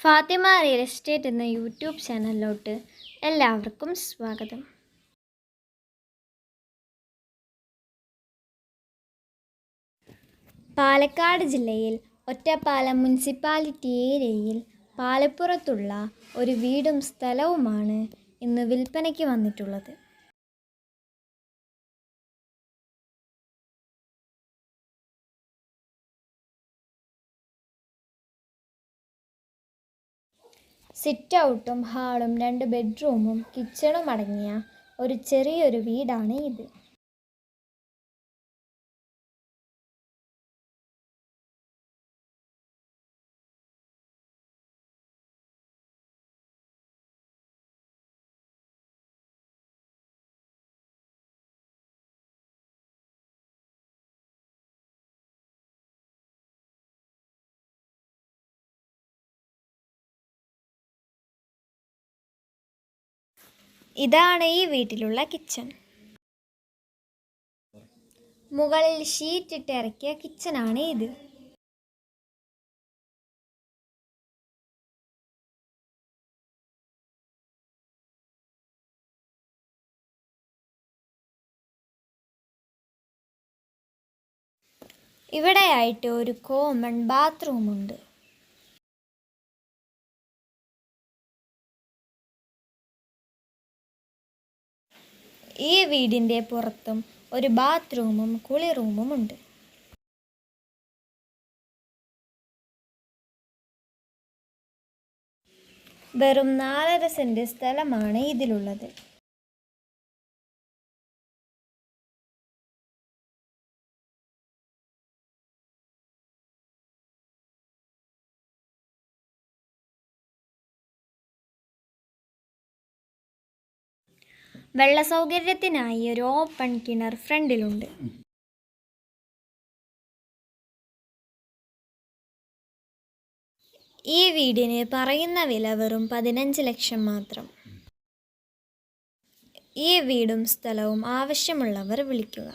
Fathima real estate എന്ന YouTube ചാനലിലോട്ട് എല്ലാവർക്കും സ്വാഗതം. പാലക്കാട് ജില്ലയിൽ ഒറ്റപ്പാലം മുനിസിപ്പാലിറ്റി ഏരിയയിൽ പാലപ്പുറത്തുള്ള ഒരു വീടും സ്ഥലവുമാണ് ഇന്ന് വിൽപ്പനയ്ക്ക് വന്നിട്ടുള്ളത്. സിറ്റ് ഔട്ടും ഹാളും 2 ബെഡ്റൂമും കിച്ചണും അടങ്ങിയ ഒരു ചെറിയൊരു വീടാണ് ഇത്. ഇതാണ് ഈ വീട്ടിലുള്ള കിച്ചൺ. മുകളിൽ ഷീറ്റ് ഇട്ട് ഇറക്കിയ കിച്ചണാണ് ഇത്. ഇവിടെയായിട്ട് ഒരു കോമൺ ബാത്റൂമുണ്ട്. ഈ വീടിൻ്റെ പുറത്തും ഒരു ബാത്റൂമും കുളി റൂമും ഉണ്ട്. വെറും 4.5 സെന്റ് സ്ഥലമാണ് ഇതിലുള്ളത്. വെള്ള സൗകര്യത്തിനായി ഒരു ഓപ്പൺ കിണർ ഫ്രണ്ടിലുണ്ട്. ഈ വീടിന് പറയുന്ന വില വെറും 15 ലക്ഷം മാത്രം. ഈ വീടും സ്ഥലവും ആവശ്യമുള്ളവർ വിളിക്കുക.